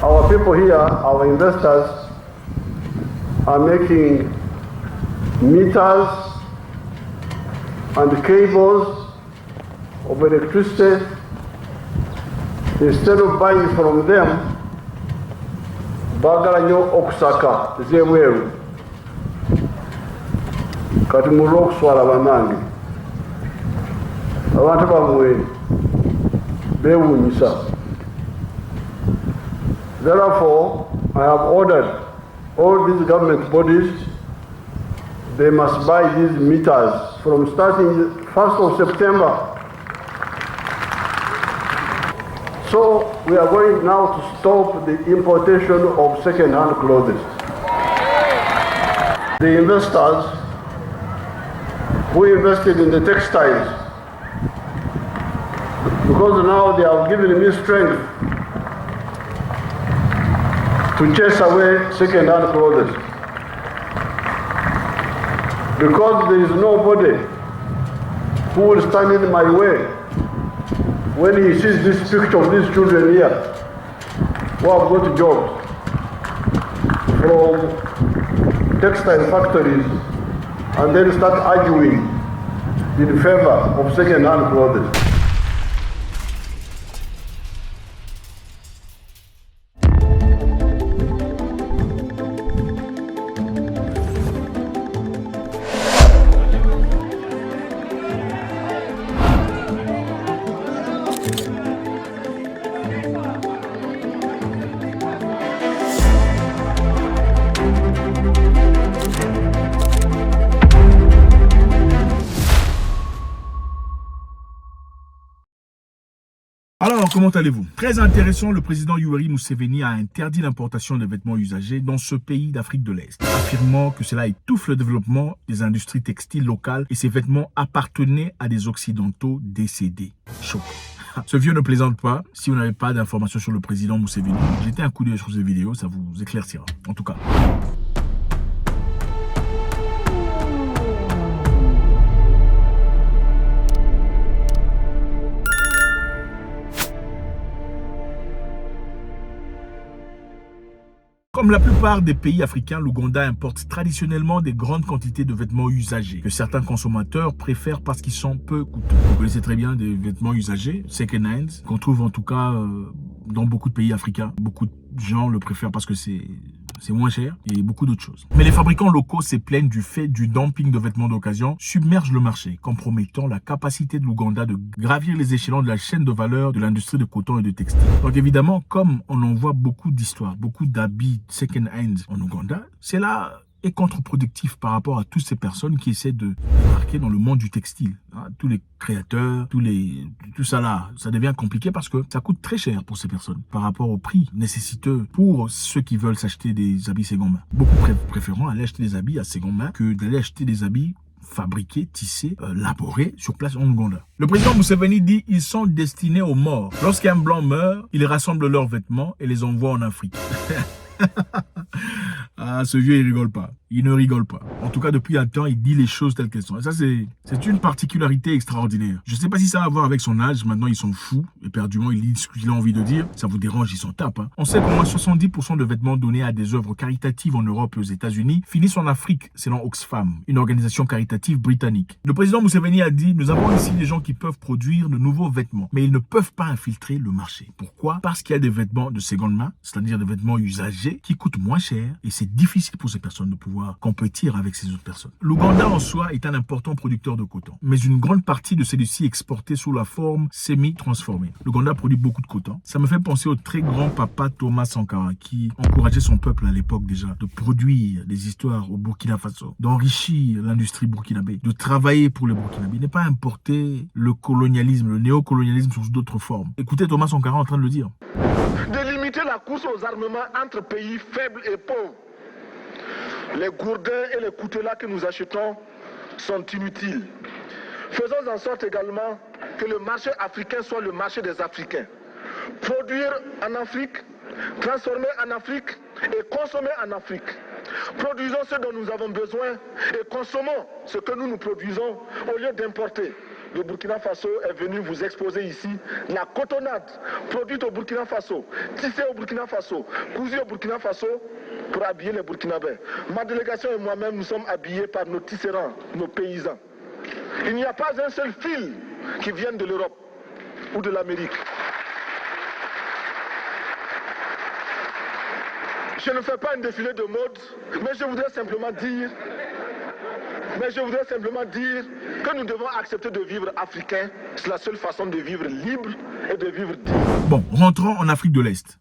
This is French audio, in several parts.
Our people here, our investors, are making meters and cables of electricity. Instead of buying from them, bagala nyo okusaka zebweru kati mulwa okuswala banange abantu bamwe bewunyisa. Therefore, I have ordered all these government bodies, they must buy these meters from starting 1st of September. So we are going now to stop the importation of second-hand clothes. The investors who invested in the textiles, because now they have given me strength to chase away second-hand clothes. Because there is nobody who will stand in my way when he sees this picture of these children here who have got jobs from textile factories and then start arguing in favor of second-hand clothes. Alors, comment allez-vous? Très intéressant, le président Yoweri Museveni a interdit l'importation de vêtements usagés dans ce pays d'Afrique de l'Est, affirmant que cela étouffe le développement des industries textiles locales et ces vêtements appartenaient à des Occidentaux décédés. Choc. Ce vieux ne plaisante pas. Si vous n'avez pas d'informations sur le président Museveni, jetez un coup d'œil sur ces vidéos, ça vous éclaircira. En tout cas. Comme la plupart des pays africains, l'Ouganda importe traditionnellement des grandes quantités de vêtements usagés que certains consommateurs préfèrent parce qu'ils sont peu coûteux. Vous connaissez très bien des vêtements usagés, second hands, qu'on trouve en tout cas dans beaucoup de pays africains. Beaucoup de gens le préfèrent parce que c'est moins cher et beaucoup d'autres choses. Mais les fabricants locaux se plaignent du fait du dumping de vêtements d'occasion submerge le marché, compromettant la capacité de l'Ouganda de gravir les échelons de la chaîne de valeur de l'industrie de coton et de textile. Donc évidemment, comme on en voit beaucoup d'histoires, beaucoup d'habits second hand en Ouganda, c'est là est contre-productif par rapport à toutes ces personnes qui essaient de marquer dans le monde du textile. Hein, tous les créateurs, tout ça là, ça devient compliqué parce que ça coûte très cher pour ces personnes par rapport au prix nécessiteux pour ceux qui veulent s'acheter des habits seconde main. Beaucoup préférant aller acheter des habits à seconde main que d'aller acheter des habits fabriqués, tissés, laborés sur place en Ouganda. Le président Museveni dit ils sont destinés aux morts. Lorsqu'un blanc meurt, ils rassemblent leurs vêtements et les envoient en Afrique. Ah, ce vieux, il rigole pas. Il ne rigole pas. En tout cas, depuis un temps, il dit les choses telles qu'elles sont. Et ça, c'est une particularité extraordinaire. Je sais pas si ça a à voir avec son âge. Maintenant, ils sont fous. Éperdument, il dit ce qu'il a envie de dire. Ça vous dérange, ils s'en tapent. Hein. On sait qu'au moins 70% de vêtements donnés à des œuvres caritatives en Europe et aux États-Unis finissent en Afrique, selon Oxfam, une organisation caritative britannique. Le président Museveni a dit, nous avons ici des gens qui peuvent produire de nouveaux vêtements, mais ils ne peuvent pas infiltrer le marché. Pourquoi? Parce qu'il y a des vêtements de seconde main, c'est-à-dire des vêtements usagés qui coûtent moins cher et c'est difficile pour ces personnes de pouvoir compétir avec ces autres personnes. L'Ouganda en soi est un important producteur de coton, mais une grande partie de celui-ci est exportée sous la forme semi-transformée. L'Ouganda produit beaucoup de coton. Ça me fait penser au très grand papa Thomas Sankara qui encourageait son peuple à l'époque déjà de produire des histoires au Burkina Faso, d'enrichir l'industrie burkinabé, de travailler pour les Burkinabés, ne pas importer le colonialisme, le néocolonialisme sous d'autres formes. Écoutez Thomas Sankara en train de le dire. De limiter la course aux armements entre pays faibles et pauvres. Les gourdins et les coutelas que nous achetons sont inutiles. Faisons en sorte également que le marché africain soit le marché des Africains. Produire en Afrique, transformer en Afrique et consommer en Afrique. Produisons ce dont nous avons besoin et consommons ce que nous produisons au lieu d'importer. le Burkina Faso est venu vous exposer ici la cotonnade produite au Burkina Faso, tissée au Burkina Faso, cousue au Burkina Faso pour habiller les Burkinabés. Ma délégation et moi-même, nous sommes habillés par nos tisserands, nos paysans. Il n'y a pas un seul fil qui vienne de l'Europe ou de l'Amérique. Je ne fais pas un défilé de mode, mais je voudrais simplement dire que nous devons accepter de vivre africain. C'est la seule façon de vivre libre et de vivre digne. Bon, rentrons en Afrique de l'Est.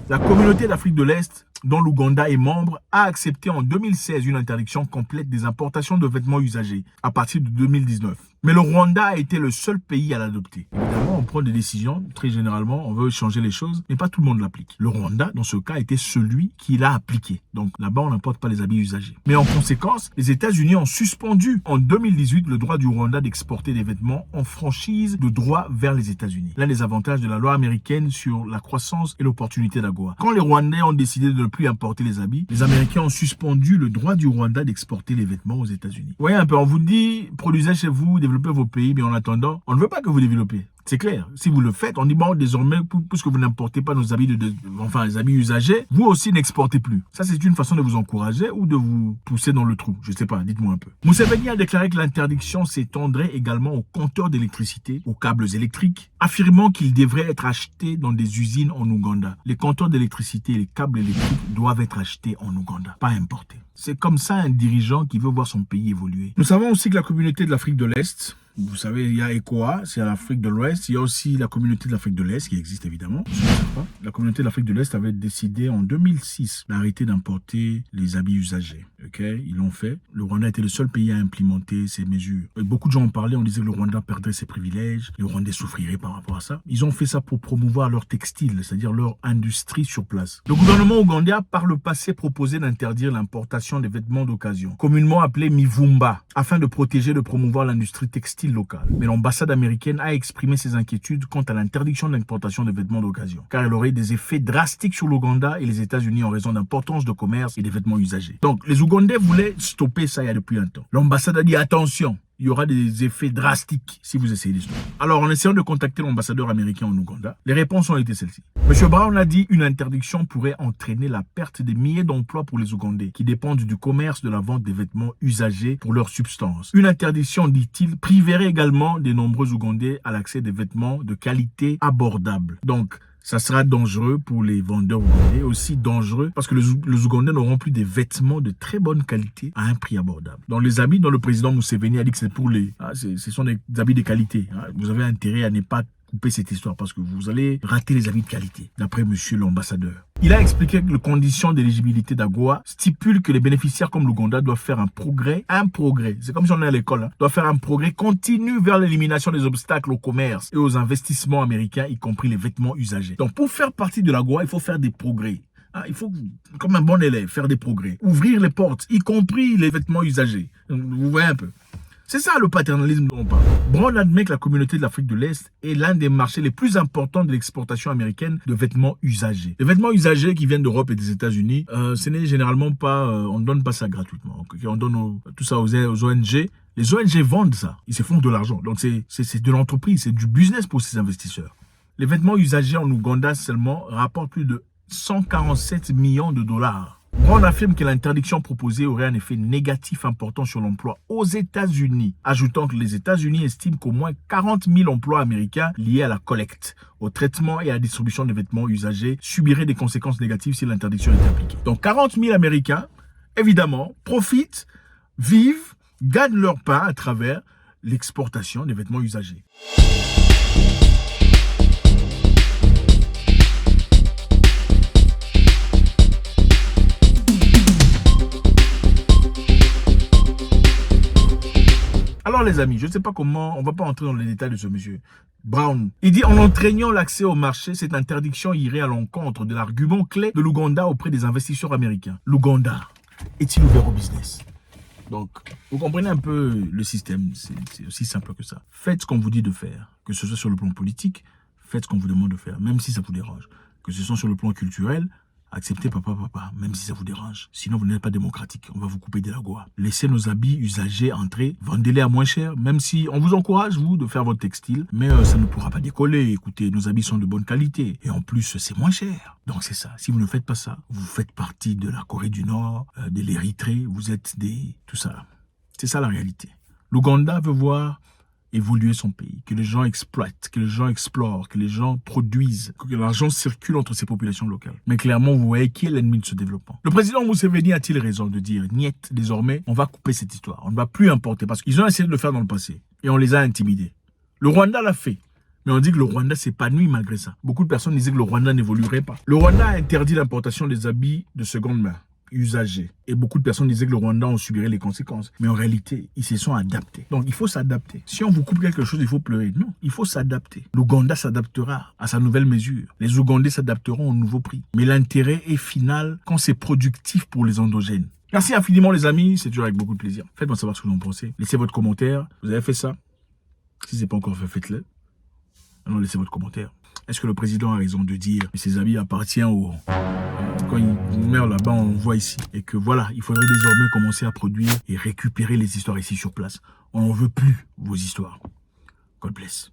La communauté d'Afrique de l'Est, dont l'Ouganda est membre, a accepté en 2016 une interdiction complète des importations de vêtements usagés à partir de 2019. Mais le Rwanda a été le seul pays à l'adopter. Évidemment, on prend des décisions, très généralement, on veut changer les choses, mais pas tout le monde l'applique. Le Rwanda, dans ce cas, était celui qui l'a appliqué. Donc là-bas, on n'importe pas les habits usagés. Mais en conséquence, les États-Unis ont suspendu en 2018 le droit du Rwanda d'exporter des vêtements en franchise de droit vers les États-Unis. L'un des avantages de la loi américaine sur la croissance et l'opportunité d'AGOA. Quand les Rwandais ont décidé de ne plus importer les habits, les Américains ont suspendu le droit du Rwanda d'exporter les vêtements aux États-Unis. Vous voyez un peu, on vous dit, produisez chez vous, développez vos pays, mais en attendant, on ne veut pas que vous développez. C'est clair. Si vous le faites, on dit bon, désormais, puisque vous n'importez pas nos habits, les habits usagés, vous aussi n'exportez plus. Ça, c'est une façon de vous encourager ou de vous pousser dans le trou. Je ne sais pas, dites-moi un peu. Museveni a déclaré que l'interdiction s'étendrait également aux compteurs d'électricité, aux câbles électriques, affirmant qu'ils devraient être achetés dans des usines en Ouganda. Les compteurs d'électricité et les câbles électriques doivent être achetés en Ouganda, pas importés. C'est comme ça un dirigeant qui veut voir son pays évoluer. Nous savons aussi que la communauté de l'Afrique de l'Est, vous savez, il y a ECOWAS, c'est l'Afrique de l'Ouest. Il y a aussi la communauté de l'Afrique de l'Est qui existe évidemment. La communauté de l'Afrique de l'Est avait décidé en 2006 d'arrêter d'importer les habits usagés. Okay? Ils l'ont fait. Le Rwanda était le seul pays à implémenter ces mesures. Et beaucoup de gens en parlaient, on disait que le Rwanda perdrait ses privilèges, les Rwandais souffriraient par rapport à ça. Ils ont fait ça pour promouvoir leur textile, c'est-à-dire leur industrie sur place. Le gouvernement ougandais a par le passé proposé d'interdire l'importation des vêtements d'occasion, communément appelés Mivumba, afin de protéger et de promouvoir l'industrie textile locale. Mais l'ambassade américaine a exprimé ses inquiétudes quant à l'interdiction de l'importation de vêtements d'occasion, car elle aurait des effets drastiques sur l'Ouganda et les États-Unis en raison d'importance de commerce et des vêtements usagés. Donc, les Ougandais voulaient stopper ça il y a depuis un temps. L'ambassade a dit attention, il y aura des effets drastiques si vous essayez de stopper. Alors, en essayant de contacter l'ambassadeur américain en Ouganda, les réponses ont été celles-ci. M. Brown a dit une interdiction pourrait entraîner la perte des milliers d'emplois pour les Ougandais qui dépendent du commerce de la vente des vêtements usagés pour leur substance. Une interdiction, dit-il, priverait également de nombreux Ougandais à l'accès des vêtements de qualité abordable. Donc, ça sera dangereux pour les vendeurs ougandais, aussi dangereux parce que les Ougandais n'auront plus des vêtements de très bonne qualité à un prix abordable. Dans les habits dont le président Museveni a dit que c'est pour les... ce sont des habits de qualité. Vous avez intérêt à ne pas couper cette histoire parce que vous allez rater les habits de qualité, d'après monsieur l'ambassadeur. Il a expliqué que les conditions d'éligibilité d'AGOA stipulent que les bénéficiaires comme l'Ouganda doivent faire un progrès, c'est comme si on est à l'école, doivent faire un progrès continu vers l'élimination des obstacles au commerce et aux investissements américains, y compris les vêtements usagés. Donc pour faire partie de l'AGOA, il faut faire des progrès. Il faut, comme un bon élève, faire des progrès. Ouvrir les portes, y compris les vêtements usagés. Vous voyez un peu. C'est ça le paternalisme dont on parle. Brown admet que la communauté de l'Afrique de l'Est est l'un des marchés les plus importants de l'exportation américaine de vêtements usagés. Les vêtements usagés qui viennent d'Europe et des États-Unis, ce n'est généralement pas, on ne donne pas ça gratuitement. On donne tout ça aux ONG. Les ONG vendent ça. Ils se font de l'argent. Donc c'est de l'entreprise, c'est du business pour ces investisseurs. Les vêtements usagés en Ouganda seulement rapportent plus de 147 millions de dollars. Brown affirme que l'interdiction proposée aurait un effet négatif important sur l'emploi aux États-Unis, ajoutant que les États-Unis estiment qu'au moins 40 000 emplois américains liés à la collecte, au traitement et à la distribution des vêtements usagés subiraient des conséquences négatives si l'interdiction est appliquée. Donc 40 000 Américains, évidemment, profitent, vivent, gagnent leur pain à travers l'exportation des vêtements usagés. Alors les amis, je ne sais pas comment, on ne va pas entrer dans les détails de ce monsieur Brown. Il dit en entraînant l'accès au marché, cette interdiction irait à l'encontre de l'argument clé de l'Ouganda auprès des investisseurs américains. L'Ouganda est-il ouvert au business? Donc, vous comprenez un peu le système, c'est aussi simple que ça. Faites ce qu'on vous dit de faire, que ce soit sur le plan politique, faites ce qu'on vous demande de faire, même si ça vous dérange. Que ce soit sur le plan culturel, Acceptez papa, même si ça vous dérange. Sinon, vous n'êtes pas démocratique. On va vous couper de la goa. Laissez nos habits usagés entrer. Vendez-les à moins cher, même si on vous encourage, vous, de faire votre textile. Mais ça ne pourra pas décoller. Écoutez, nos habits sont de bonne qualité. Et en plus, c'est moins cher. Donc c'est ça. Si vous ne faites pas ça, vous faites partie de la Corée du Nord, de l'Érythrée. Vous êtes tout ça. C'est ça la réalité. L'Ouganda veut voir évoluer son pays, que les gens exploitent, que les gens explorent, que les gens produisent, que l'argent circule entre ces populations locales. Mais clairement, vous voyez qui est l'ennemi de ce développement. Le président Museveni a-t-il raison de dire « Niet, désormais, on va couper cette histoire, on ne va plus importer » parce qu'ils ont essayé de le faire dans le passé et on les a intimidés. Le Rwanda l'a fait. Mais on dit que le Rwanda s'épanouit malgré ça. Beaucoup de personnes disaient que le Rwanda n'évoluerait pas. Le Rwanda a interdit l'importation des habits de seconde main usagés. Et beaucoup de personnes disaient que le Rwanda en subirait les conséquences. Mais en réalité, ils se sont adaptés. Donc, il faut s'adapter. Si on vous coupe quelque chose, il faut pleurer. Non, il faut s'adapter. L'Ouganda s'adaptera à sa nouvelle mesure. Les Ougandais s'adapteront au nouveau prix. Mais l'intérêt est final quand c'est productif pour les endogènes. Merci infiniment les amis, c'est toujours avec beaucoup de plaisir. Faites-moi savoir ce que vous en pensez. Laissez votre commentaire. Vous avez fait ça? Si ce n'est pas encore fait, faites-le. Alors laissez votre commentaire. Est-ce que le président a raison de dire que ses habits appartiennent au... Quand il meurt là-bas, on voit ici. Et que voilà, il faudrait désormais commencer à produire et récupérer les histoires ici sur place. On n'en veut plus, vos histoires. God bless.